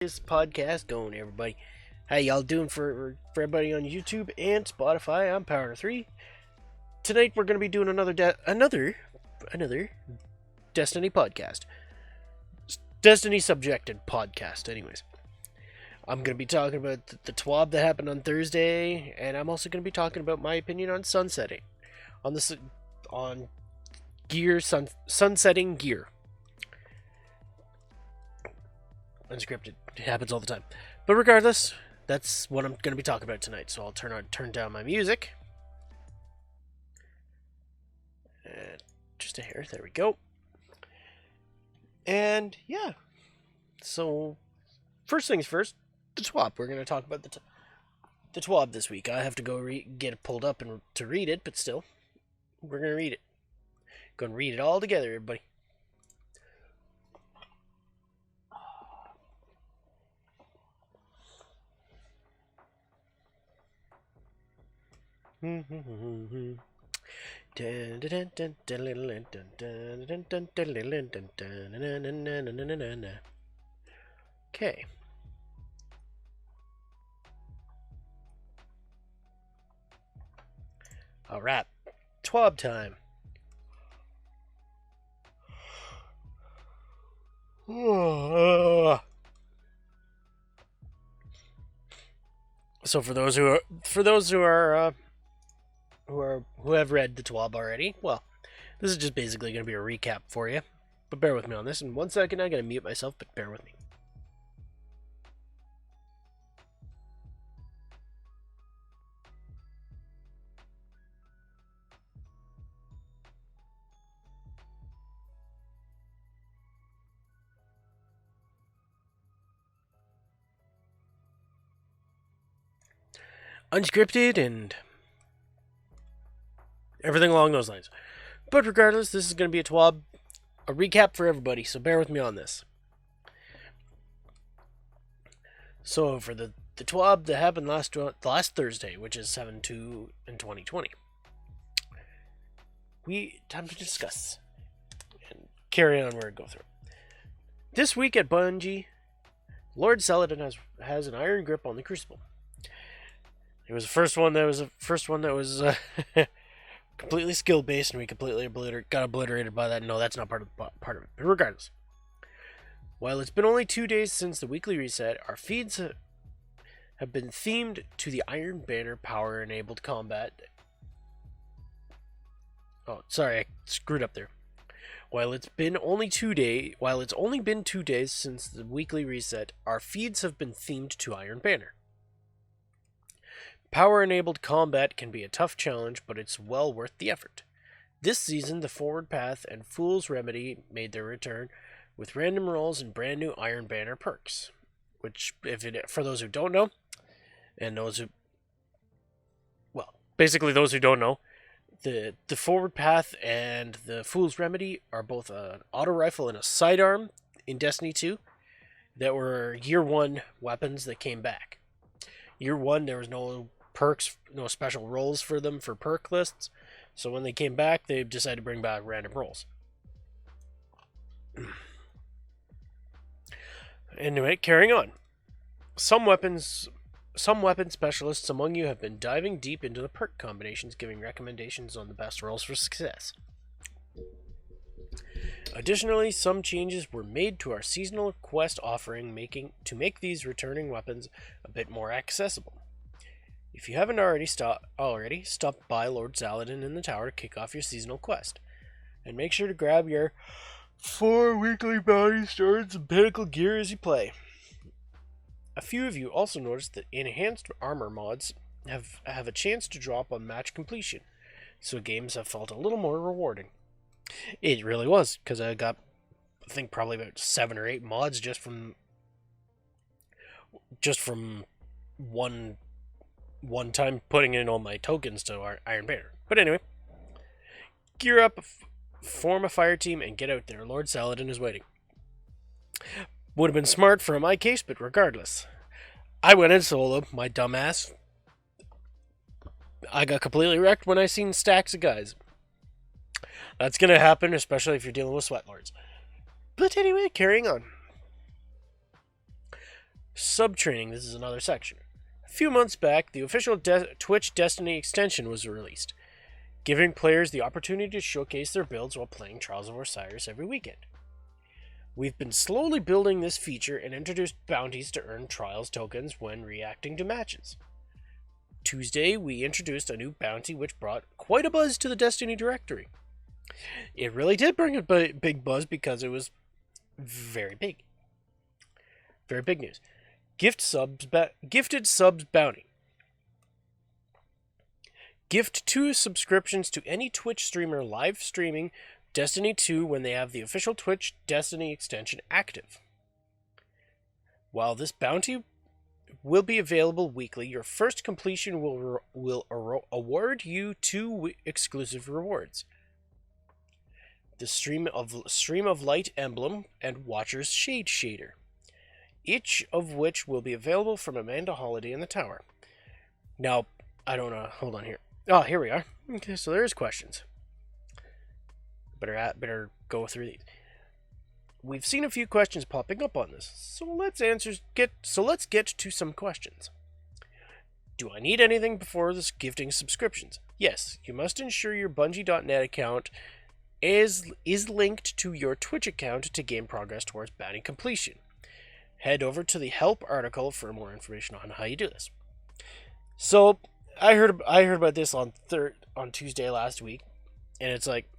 This podcast going, everybody? How y'all doing for everybody on YouTube and Spotify? I'm Power3. Tonight we're going to be doing another Destiny podcast. Destiny subjected podcast, anyways. I'm going to be talking about the TWAB that happened on Thursday, and I'm also going to be talking about my opinion on sunsetting. On sunsetting gear. Unscripted. It happens all the time. But regardless, that's what I'm going to be talking about tonight. So I'll turn down my music. Just a hair. There we go. And yeah. So first things first, the TWAB. We're going to talk about the TWAB this week. I have to go get it pulled up to read it, but still, we're going to read it. Going to read it all together, everybody. Okay. All right. TWAB time. So for those who have read the TWAB already, well, this is just basically going to be a recap for you. But bear with me on this. In 1 second, I got to mute myself, but bear with me. Unscripted and everything along those lines. But regardless, this is going to be a TWAB, a recap for everybody, so bear with me on this. So for the TWAB that happened last Thursday, which is 7/2 in 2020, time to discuss and carry on where it go through. This week at Bungie, Lord Saladin has an iron grip on the Crucible. It was the first one that was completely skill based, and we completely got obliterated by that. No, that's not part of it. But regardless, while it's been only 2 days since the weekly reset, our feeds have been themed to the Iron Banner power-enabled combat. Oh, sorry, I screwed up there. While it's only been 2 days since the weekly reset, our feeds have been themed to Iron Banner. Power-enabled combat can be a tough challenge, but it's well worth the effort. This season, the Forward Path and Fool's Remedy made their return with random rolls and brand new Iron Banner perks. Which, for those who don't know, and basically those who don't know, the Forward Path and the Fool's Remedy are both an auto rifle and a sidearm in Destiny 2 that were Year 1 weapons that came back. Year 1, there was no perks, no special rolls for them for perk lists. So when they came back, they decided to bring back random rolls. Anyway, carrying on. Some weapon specialists among you have been diving deep into the perk combinations, giving recommendations on the best rolls for success. Additionally, some changes were made to our seasonal quest offering to make these returning weapons a bit more accessible. If you haven't already, stop by Lord Saladin in the tower to kick off your seasonal quest. And make sure to grab your 4 weekly bounty swords and pinnacle gear as you play. A few of you also noticed that enhanced armor mods have a chance to drop on match completion, so games have felt a little more rewarding. It really was, because I got, I think, probably about 7 or 8 mods just from one time putting in all my tokens to our Iron Banner. But anyway, gear up, form a fire team, and get out there. Lord Saladin is waiting. Would have been smart for my case, but regardless, I went in solo, my dumbass. I got completely wrecked when I seen stacks of guys. That's going to happen, especially if you're dealing with sweat lords. But anyway, carrying on. Sub-training, this is another section. A few months back, the official Twitch Destiny extension was released, giving players the opportunity to showcase their builds while playing Trials of Osiris every weekend. We've been slowly building this feature and introduced bounties to earn Trials tokens when reacting to matches. Tuesday, we introduced a new bounty which brought quite a buzz to the Destiny directory. It really did bring a big buzz because it was very big. Very big news. Gifted subs bounty. Gift 2 subscriptions to any Twitch streamer live streaming Destiny 2 when they have the official Twitch Destiny extension active. While this bounty will be available weekly, your first completion will award you 2 exclusive rewards. The Stream of Light emblem and Watcher's Shade shader, each of which will be available from Amanda Holiday in the Tower. Now, I don't know. Hold on here. Oh, here we are. Okay, so there's questions. Better go through these. We've seen a few questions popping up on this, so let's get to some questions. Do I need anything before this gifting subscriptions? Yes, you must ensure your Bungie.net account is linked to your Twitch account to gain progress towards bounty completion. Head over to the help article for more information on how you do this. So I heard about this on Tuesday last week, and it's like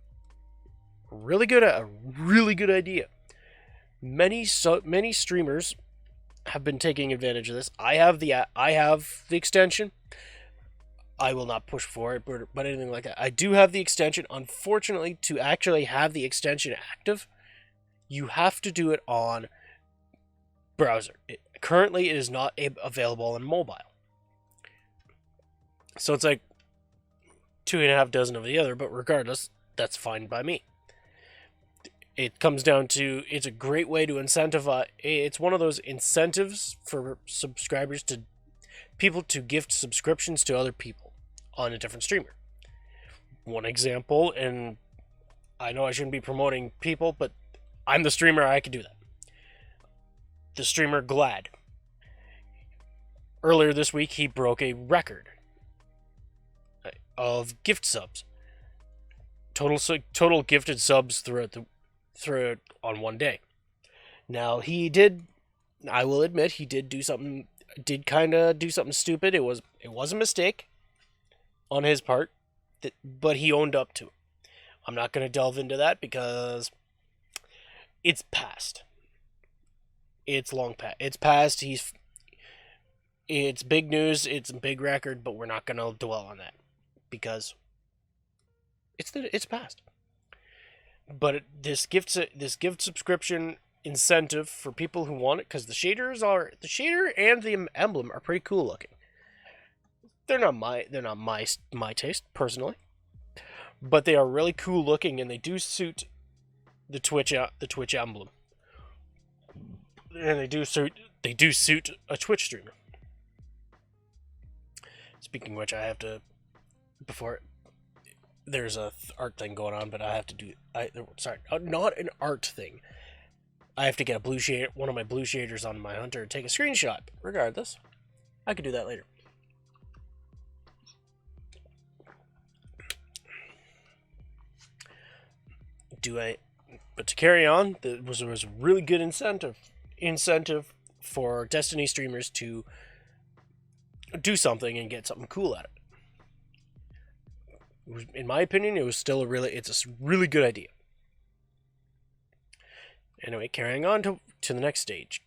a really good idea. Many streamers have been taking advantage of this. I have the extension. I will not push for it, but anything like that. I do have the extension. Unfortunately, to actually have the extension active, you have to do it on browser. Currently, it is not available on mobile. So it's like 2.5 dozen of the other, but regardless, that's fine by me. It comes down to, it's a great way to incentivize. It's one of those incentives for subscribers to people to gift subscriptions to other people on a different streamer. One example, and I know I shouldn't be promoting people, but I'm the streamer, I can do that. The streamer Glad. Earlier this week, he broke a record of gift subs. Total gifted subs through on one day. Now he did, I will admit, he did kind of do something stupid. It was a mistake on his part, but he owned up to it. I'm not going to delve into that because it's past. It's long past. It's past. It's big news. It's a big record, but we're not going to dwell on that because it's past. But this gift subscription incentive for people who want it, because the shader and the emblem are pretty cool looking. They're not my taste personally, but they are really cool looking, and they do suit the Twitch emblem, and they do suit a Twitch streamer. Speaking of which, I have to there's a art thing going on, but I have to do. Not an art thing. I have to get one of my blue shaders on my hunter and take a screenshot. Regardless, I could do that later. But to carry on, there was a really good incentive for Destiny streamers to do something and get something cool out of it. In my opinion, it's a really good idea. Anyway, carrying on to the next stage.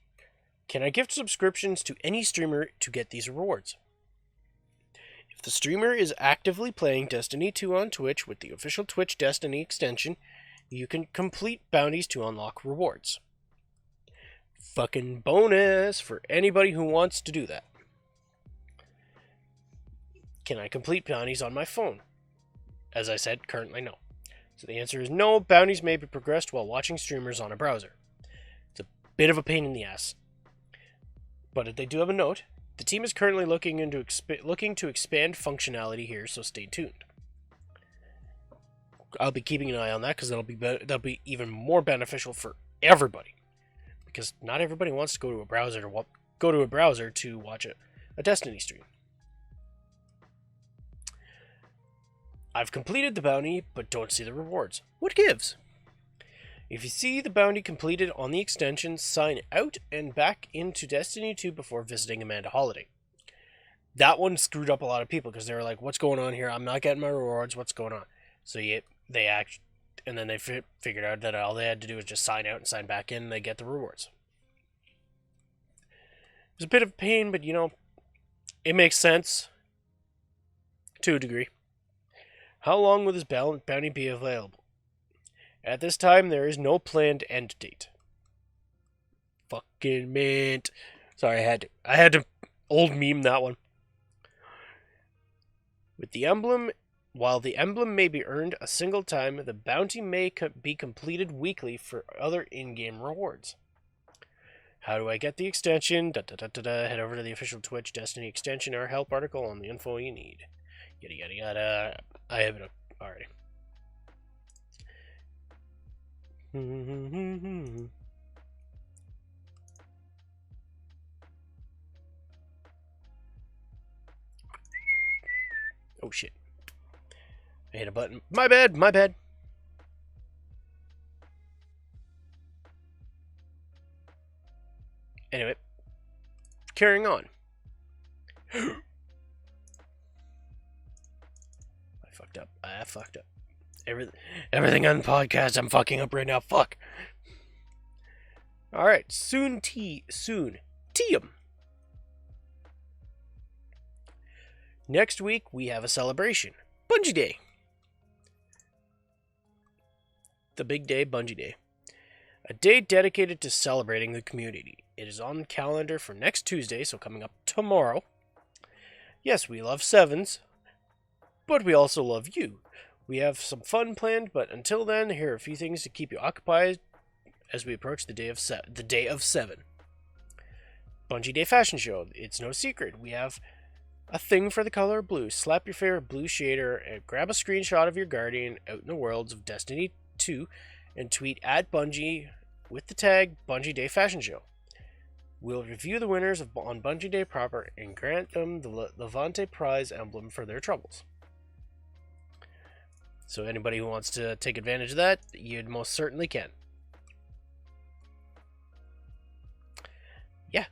Can I gift subscriptions to any streamer to get these rewards? If the streamer is actively playing Destiny 2 on Twitch with the official Twitch Destiny extension, you can complete bounties to unlock rewards. Fucking bonus for anybody who wants to do that. Can I complete bounties on my phone? As I said, currently no. So the answer is no. Bounties may be progressed while watching streamers on a browser. It's a bit of a pain in the ass. But they do have a note. The team is currently looking to expand functionality here, so stay tuned. I'll be keeping an eye on that because that'll be even more beneficial for everybody. Because not everybody wants to go to a browser to go to a browser to watch a Destiny stream. I've completed the bounty, but don't see the rewards. What gives? If you see the bounty completed on the extension, sign out and back into Destiny 2 before visiting Amanda Holiday. That one screwed up a lot of people because they were like, what's going on here? I'm not getting my rewards. What's going on? So they act, and then they figured out that all they had to do was just sign out and sign back in, and they get the rewards. It was a bit of a pain, but it makes sense to a degree. How long will this bounty be available? At this time, there is no planned end date. Fucking mint. Sorry, I had to old meme that one. With the emblem, while the emblem may be earned a single time, the bounty may be completed weekly for other in-game rewards. How do I get the extension? Head over to the official Twitch Destiny extension or help article on the info you need. Yada yada yada. I have it up already. Oh shit. I hit a button. My bad, my bad. Anyway, carrying on. I fucked up. Everything on the podcast, I'm fucking up right now. Fuck. Alright, soon. Team. Next week, we have a celebration. Bungie Day. The big day, Bungie Day. A day dedicated to celebrating the community. It is on the calendar for next Tuesday, so coming up tomorrow. Yes, we love sevens, but we also love you. We have some fun planned, but until then, here are a few things to keep you occupied as we approach the day of 7. Bungie Day Fashion Show. It's no secret. We have a thing for the color blue. Slap your favorite blue shader and grab a screenshot of your Guardian out in the worlds of Destiny 2 and tweet at Bungie with the tag Bungie Day Fashion Show. We'll review the winners on Bungie Day proper and grant them the Levante Prize emblem for their troubles. So anybody who wants to take advantage of that, you most certainly can. Yeah.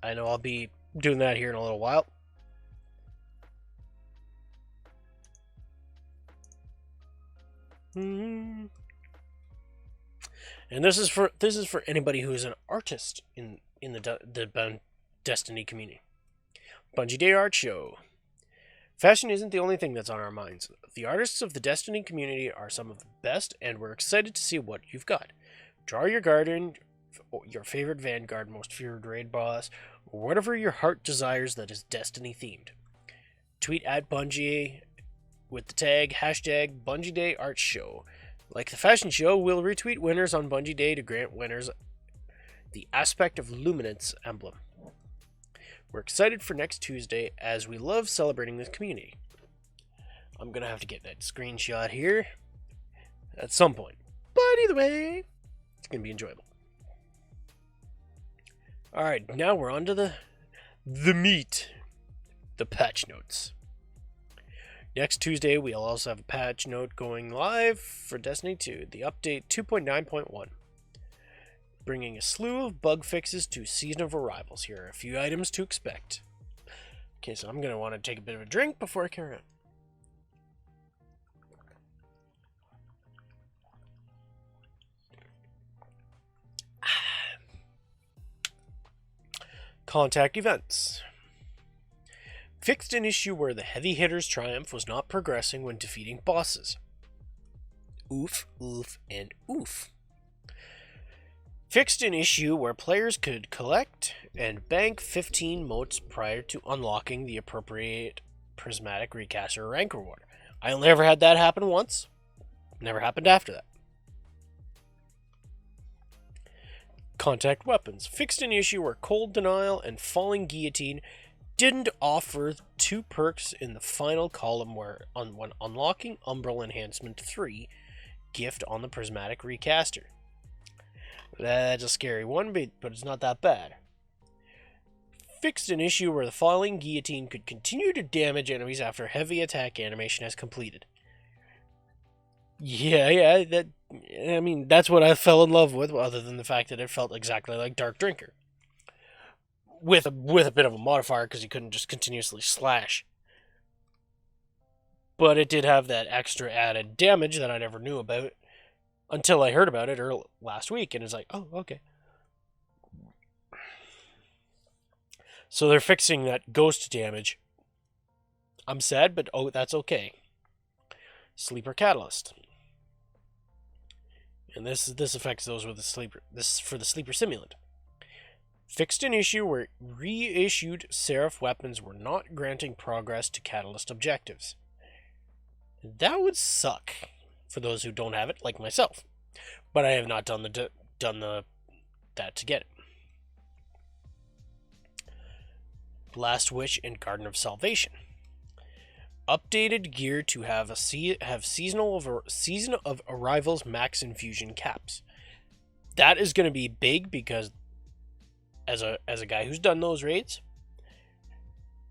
I know I'll be doing that here in a little while. And this is for anybody who is an artist in the Destiny community. Bungie Day Art Show. Fashion isn't the only thing that's on our minds. The artists of the Destiny community are some of the best, and we're excited to see what you've got. Draw your Guardian, your favorite Vanguard, most feared raid boss, or whatever your heart desires that is Destiny themed. Tweet at Bungie with the tag hashtag Bungie Day Art Show. Like the fashion show, we'll retweet winners on Bungie Day to grant winners the Aspect of Luminance emblem. We're excited for next Tuesday as we love celebrating this community. I'm going to have to get that screenshot here at some point. But either way, it's going to be enjoyable. Alright, now we're on to the meat. The patch notes. Next Tuesday, we'll also have a patch note going live for Destiny 2, the update 2.9.1. Bringing a slew of bug fixes to Season of Arrivals. Here are a few items to expect. Okay, so I'm going to want to take a bit of a drink before I carry on. Contact events. Fixed an issue where the heavy hitter's triumph was not progressing when defeating bosses. Oof, oof, and oof. Fixed an issue where players could collect and bank 15 motes prior to unlocking the appropriate prismatic recaster rank reward. I only ever had that happen once. Never happened after that. Contact weapons. Fixed an issue where cold denial and falling guillotine didn't offer 2 perks in the final column when unlocking Umbral Enhancement 3 gift on the prismatic recaster. That's a scary one, but it's not that bad. fixed an issue where the falling guillotine could continue to damage enemies after heavy attack animation has completed. Yeah, that's what I fell in love with, other than the fact that it felt exactly like Dark Drinker. With a bit of a modifier, because you couldn't just continuously slash. But it did have that extra added damage that I never knew about until I heard about it last week, and it's like, oh, okay. So they're fixing that ghost damage. I'm sad, but that's okay. Sleeper Catalyst. And this affects those with the sleeper. This is for the sleeper simulant. Fixed an issue where reissued Seraph weapons were not granting progress to Catalyst objectives. That would suck for those who don't have it, like myself. But I have not done that to get it. Last Wish and Garden of Salvation. Updated gear to have season of arrivals max infusion caps. That is going to be big because as a guy who's done those raids,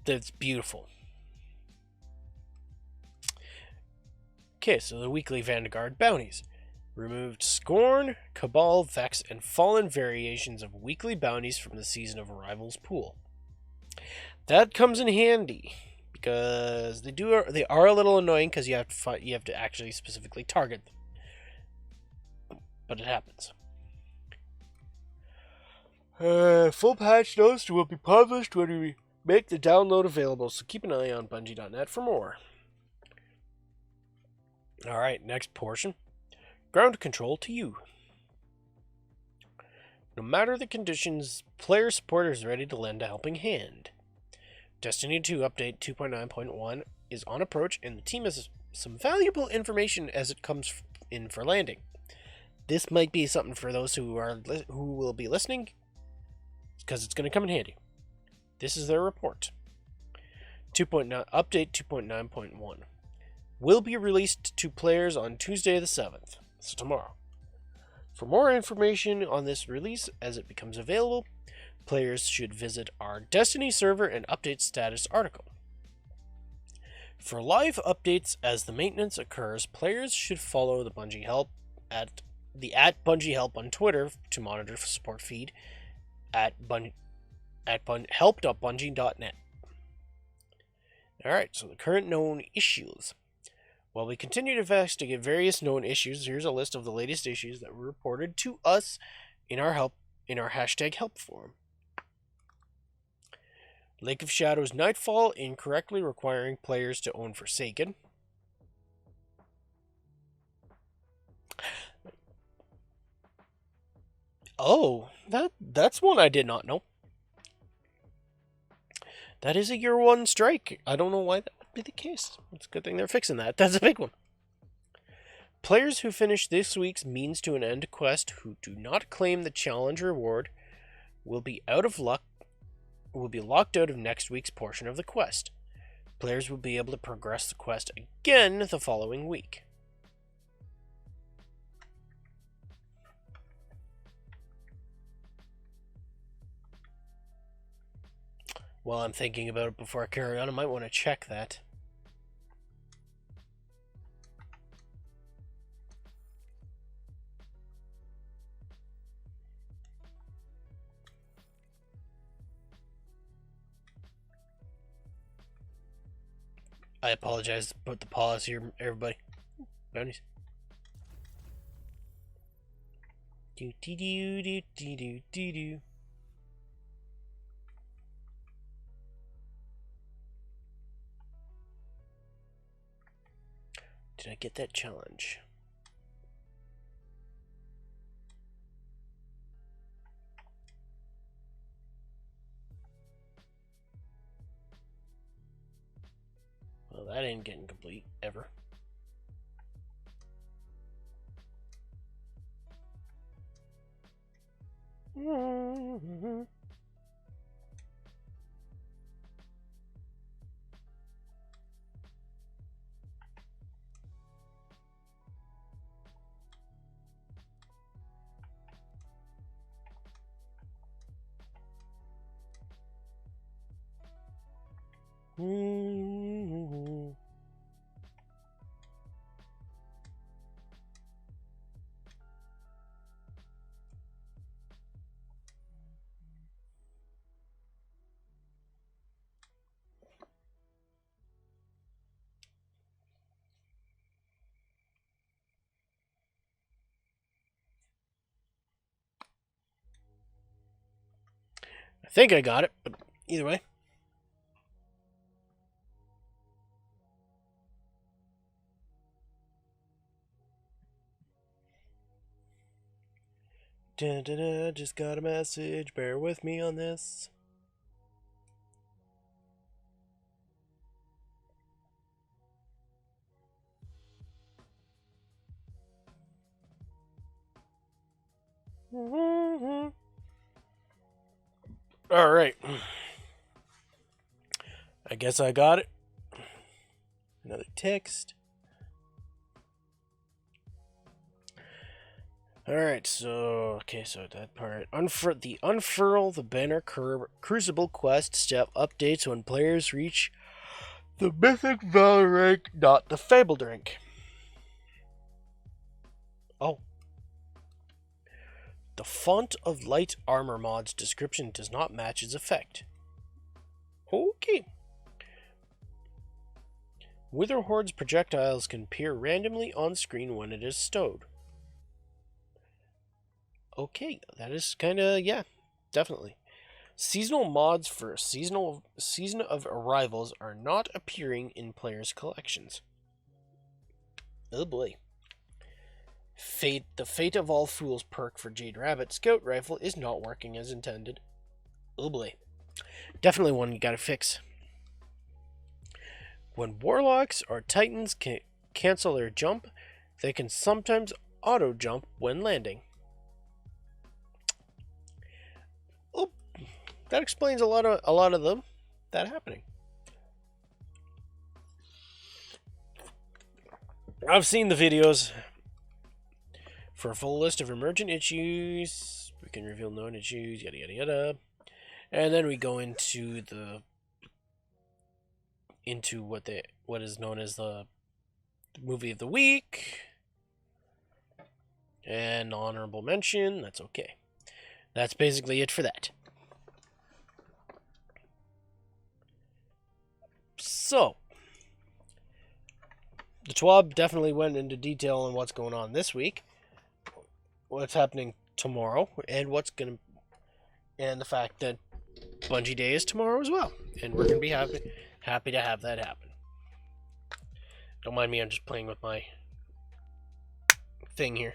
that's beautiful. Okay, so the weekly Vanguard bounties. Removed Scorn, Cabal, Vex, and Fallen variations of weekly bounties from the Season of Arrivals pool. That comes in handy because they are a little annoying because you have to actually specifically target them. But it happens. Full patch notes will be published when we make the download available, so keep an eye on Bungie.net for more. Alright, next portion. Ground control to you. No matter the conditions, player support is ready to lend a helping hand. Destiny 2 Update 2.9.1 is on approach, and the team has some valuable information as it comes in for landing. This might be something for those who will be listening, because it's going to come in handy. This is their report. Update 2.9.1 will be released to players on Tuesday the 7th, so tomorrow. For more information on this release as it becomes available, players should visit our Destiny server and update status article. For live updates as the maintenance occurs, players should follow the Bungie Help at Bungie Help on Twitter to monitor support feed at help.bungie.net. Alright, so the current known issues. While we continue to investigate various known issues, here's a list of the latest issues that were reported to us in our hashtag help forum. Lake of Shadows Nightfall incorrectly requiring players to own Forsaken. Oh, that's one I did not know. That is a year one strike. I don't know why that would be the case. It's a good thing they're fixing that. That's a big one. Players who finish this week's Means to an End quest who do not claim the challenge reward will be locked out of next week's portion of the quest. Players will be able to progress the quest again the following week. While I'm thinking about it before I carry on, I might want to check that. I apologize to put the pause here, everybody. Bounties. Do do do do do do do do. Did I get that challenge? Well, that ain't getting complete, ever. think I got it, but either way. Just got a message. Bear with me on this. Alright. I guess I got it. Another text. Alright, so that part. The Unfurl the Banner Crucible quest step updates when players reach the Mythic Valor rank, not the Fabled rank. Oh. The Font of Light armor mod's description does not match its effect. Okay. Witherhoard's projectiles can appear randomly on screen when it is stowed. Okay, that is kind of, yeah, definitely. Seasonal mods for Season of Arrivals are not appearing in players' collections. Oh boy. The Fate of All Fools perk for Jade Rabbit Scout Rifle is not working as intended. Oh boy. Definitely one you gotta fix. When Warlocks or Titans can cancel their jump, they can sometimes auto-jump when landing. Oh, that explains a lot of them that happening. I've seen the videos. For a full list of emergent issues, we can reveal known issues, yada yada yada. And then we go into what is known as the movie of the week. And honorable mention, that's okay. That's basically it for that. So, the TWAB definitely went into detail on what's going on this week, what's happening tomorrow, and and the fact that Bungie Day is tomorrow as well, and we're gonna be happy to have that happen. Don't mind me, I'm just playing with my thing here.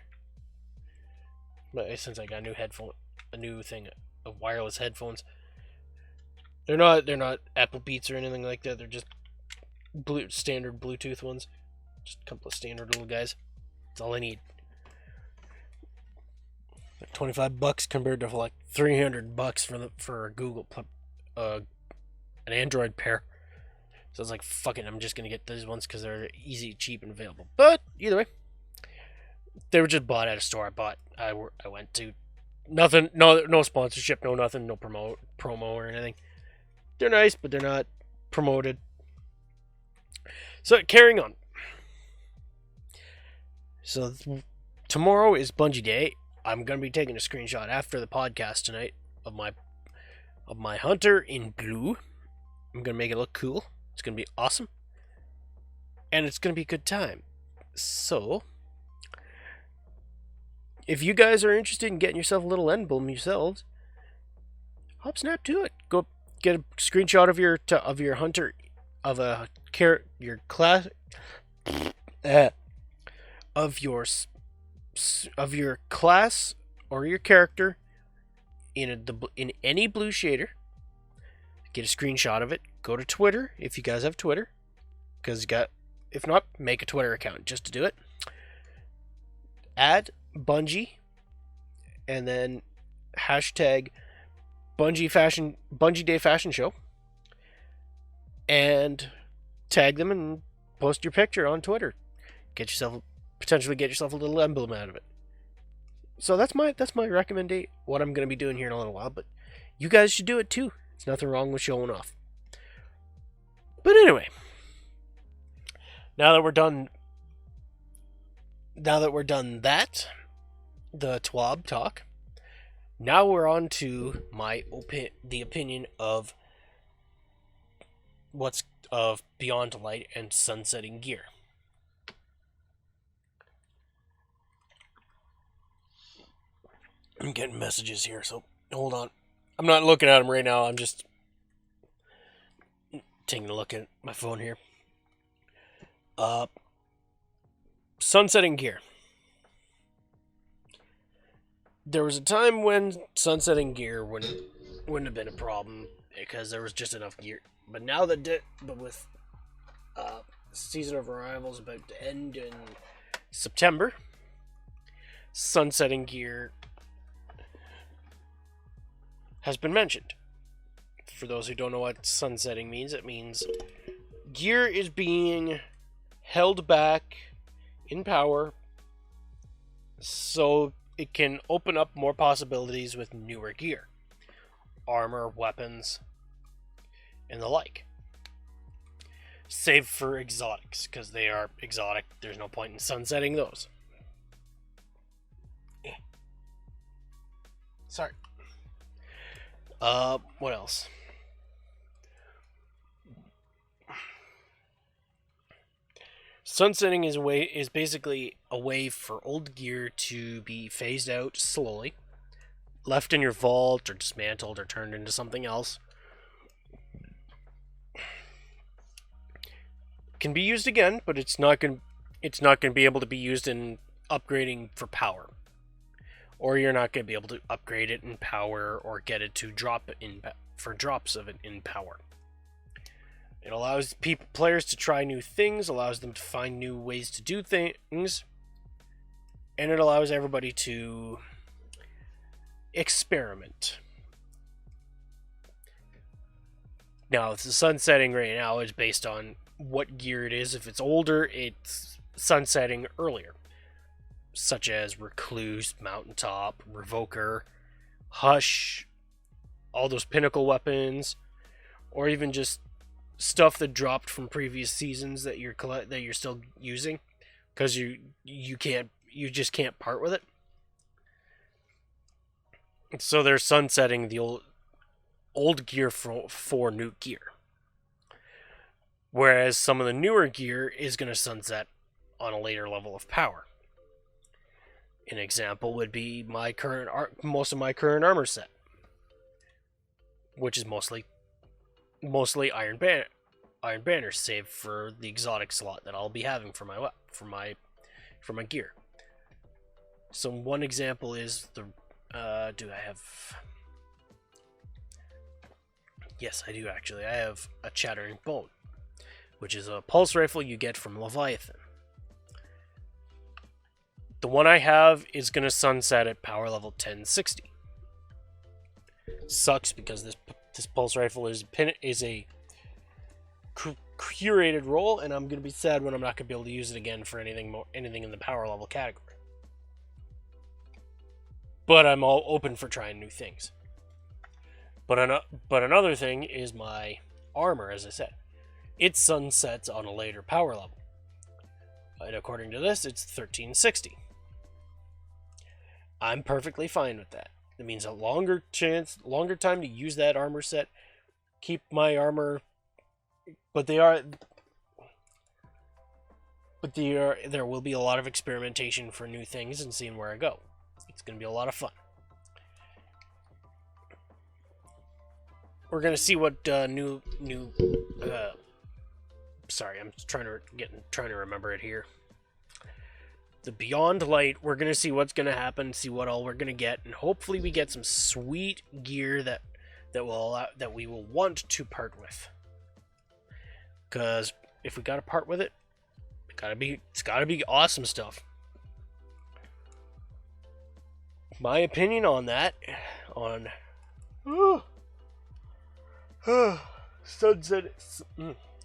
But since I got a new thing of wireless headphones, they're not Apple Beats or anything like that. They're just standard Bluetooth ones, just a couple of standard little guys. That's all I need. Like $25 compared to like $300 for a Google an Android pair. So I was like, fuck it, I'm just gonna get these ones because they're easy, cheap, and available. But either way, they were just bought at a store. I went to. Nothing, no sponsorship, no nothing, no promo or anything. They're nice, but they're not promoted. So carrying on. So tomorrow is Bungie Day. I'm gonna be taking a screenshot after the podcast tonight of my hunter in blue. I'm gonna make it look cool. It's gonna be awesome, and it's gonna be a good time. So, if you guys are interested in getting yourself a little emblem yourselves, hop snap to it. Go get a screenshot of your hunter of your class of your class or your character in any blue shader. Get a screenshot of it. Go to Twitter if you guys have Twitter, because if not, make a Twitter account just to do it. Add Bungie, and then hashtag Bungie Day Fashion Show, and tag them and post your picture on Twitter. Potentially get yourself a little emblem out of it. So that's my recommendation. What I'm going to be doing here in a little while, but you guys should do it too. There's nothing wrong with showing off. But anyway, now that we're done that, the TWAB talk, now we're on to the opinion of Beyond Light and Sunsetting Gear. I'm getting messages here, so hold on. I'm not looking at them right now. I'm just taking a look at my phone here. Sunsetting gear. There was a time when sunsetting gear wouldn't have been a problem because there was just enough gear. But now with Season of Arrivals about to end in September, sunsetting gear has been mentioned. For those who don't know what sunsetting means, it means gear is being held back in power so it can open up more possibilities with newer gear, armor, weapons, and the like. Save for exotics, because they are exotic. There's no point in sunsetting those. Sorry. What else? Sunsetting is basically a way for old gear to be phased out slowly, left in your vault, or dismantled, or turned into something else. Can be used again, but it's not going to be able to be used in upgrading for power. Or you're not going to be able to upgrade it in power or get it to drop for drops of it in power. It allows players to try new things, allows them to find new ways to do things, and it allows everybody to experiment. Now, the sunsetting right now is based on what gear it is. If it's older, it's sunsetting earlier, such as Recluse, Mountaintop, Revoker, Hush, all those pinnacle weapons, or even just stuff that dropped from previous seasons that you're still using because you just can't part with it. So they're sunsetting the old gear for new gear. Whereas some of the newer gear is going to sunset on a later level of power. An example would be most of my current armor set, which is mostly Iron Banner, save for the exotic slot that I'll be having for my gear. So one example is do I have? Yes, I do actually. I have a Chattering Bone, which is a pulse rifle you get from Leviathan. The one I have is going to sunset at power level 1060. Sucks because this pulse rifle is a curated roll, and I'm going to be sad when I'm not going to be able to use it again for anything in the power level category. But I'm all open for trying new things. But another thing is my armor, as I said. It sunsets on a later power level. And according to this, it's 1360. I'm perfectly fine with that. It means a longer time to use that armor set, keep my armor, there will be a lot of experimentation for new things and seeing where I go. It's going to be a lot of fun. We're going to see what sorry, I'm trying to remember it here. The Beyond Light, we're going to see what's going to happen, see what all we're going to get, and hopefully we get some sweet gear that we will want to part with. Because if we got to part with it, it's got to be awesome stuff. My opinion on that,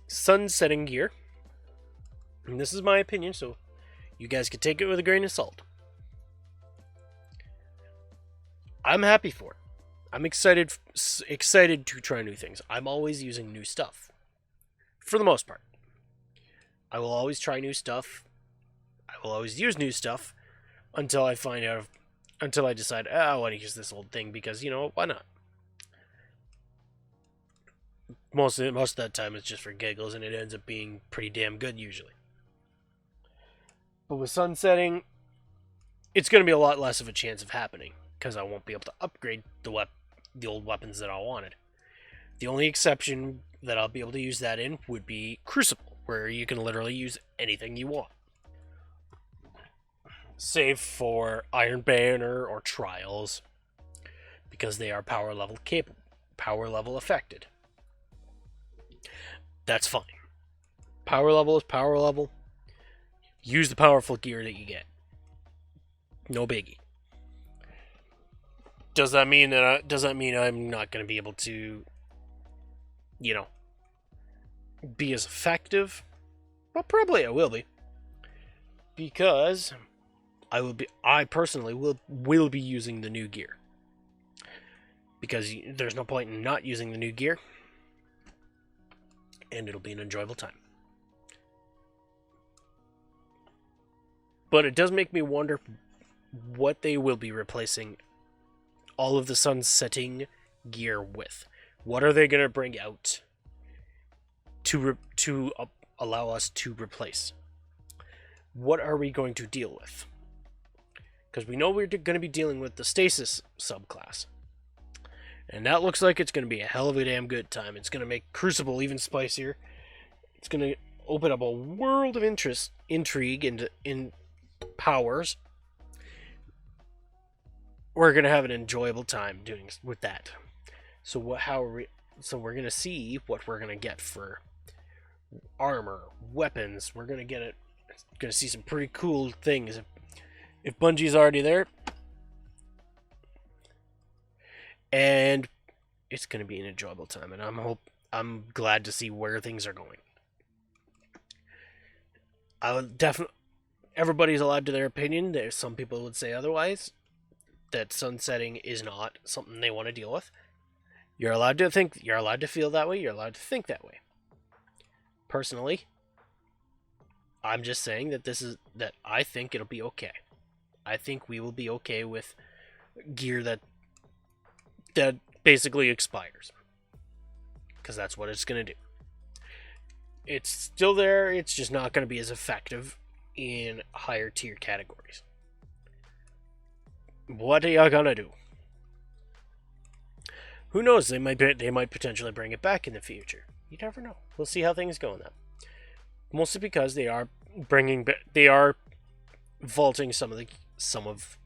sunsetting gear, and this is my opinion, so you guys can take it with a grain of salt. I'm happy for it. I'm excited to try new things. I'm always using new stuff. For the most part. I will always try new stuff. I will always use new stuff until I decide, I want to use this old thing because, why not? Most of that time it's just for giggles, and it ends up being pretty damn good usually. But with sunsetting, it's going to be a lot less of a chance of happening because I won't be able to upgrade the the old weapons that I wanted. The only exception that I'll be able to use that in would be Crucible, where you can literally use anything you want. Save for Iron Banner or Trials, because they are power level capable, power level affected. That's fine. Power level is power level. Use the powerful gear that you get. No biggie. Does that mean I'm not going to be able to, be as effective? Well, probably I will be, because I personally will be using the new gear, because there's no point in not using the new gear, and it'll be an enjoyable time. But it does make me wonder what they will be replacing all of the sunsetting gear with. What are they going to bring out to allow us to replace? What are we going to deal with? Because we know we're going to be dealing with the stasis subclass. And that looks like it's going to be a hell of a damn good time. It's going to make Crucible even spicier. It's going to open up a world of intrigue in powers. We're going to have an enjoyable time doing with that. So we're going to see what we're going to get for armor, weapons. We're going to see some pretty cool things. If Bungie's already there, and it's going to be an enjoyable time, and I'm glad to see where things are going. I would definitely, everybody's allowed to their opinion. There's some people would say otherwise, that sunsetting is not something they want to deal with. You're allowed to think, you're allowed to feel that way, you're allowed to think that way. Personally, I'm just saying that I think it'll be okay. I think we will be okay with gear that basically expires, because that's what it's going to do. It's still there, it's just not going to be as effective in higher tier categories. What are y'all gonna do? Who knows? They might potentially bring it back in the future. You never know. We'll see how things go in that. Mostly because they are vaulting some of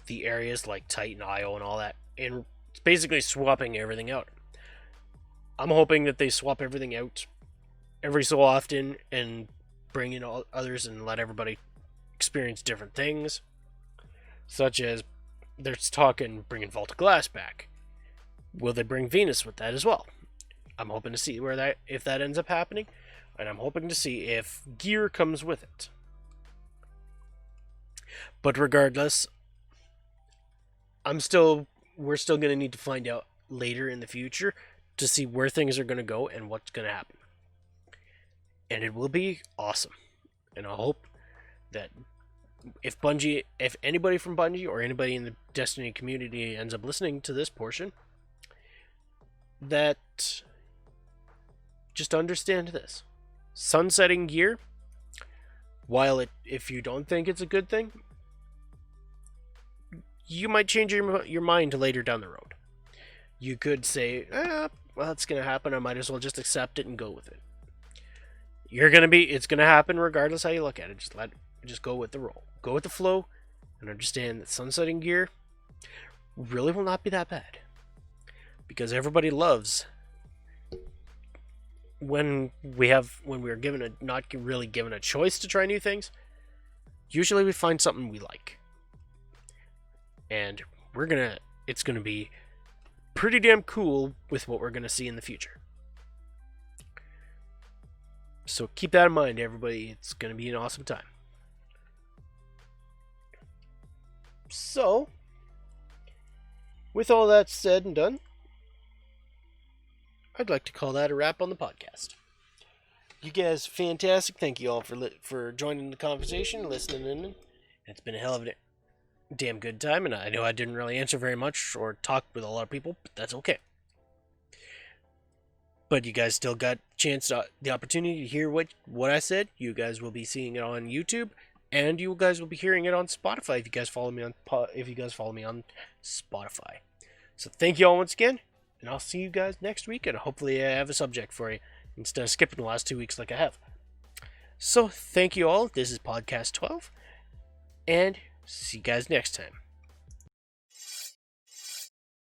the areas like Titan, IO, and all that, and basically swapping everything out. I'm hoping that they swap everything out every so often and bring in all others and let everybody experience different things. Such as, they're talking bringing Vault of Glass back. Will they bring Venus with that as well? I'm hoping to see if that ends up happening, and I'm hoping to see if gear comes with it. But regardless, we're still going to need to find out later in the future to see where things are going to go and what's going to happen. And it will be awesome. And I hope that if anybody from Bungie or anybody in the Destiny community ends up listening to this portion, that just understand this. Sunsetting gear, while if you don't think it's a good thing, you might change your mind later down the road. You could say, well, it's going to happen, I might as well just accept it and go with it. It's going to happen regardless how you look at it. Just go with the roll. Go with the flow, and understand that sunsetting gear really will not be that bad. Because everybody loves when we're not really given a choice to try new things. Usually we find something we like. And it's gonna be pretty damn cool with what we're gonna see in the future. So keep that in mind, everybody. It's gonna be an awesome time. So, with all that said and done, I'd like to call that a wrap on the podcast. You guys, fantastic. Thank you all for joining the conversation, listening in. It's been a hell of a damn good time, and I know I didn't really answer very much or talk with a lot of people, but that's okay. But you guys still got the opportunity to hear what I said. You guys will be seeing it on YouTube. And you guys will be hearing it on Spotify if you guys follow me on Spotify. So thank you all once again, and I'll see you guys next week, and hopefully I have a subject for you instead of skipping the last 2 weeks like I have. So thank you all. This is Podcast 12, and see you guys next time.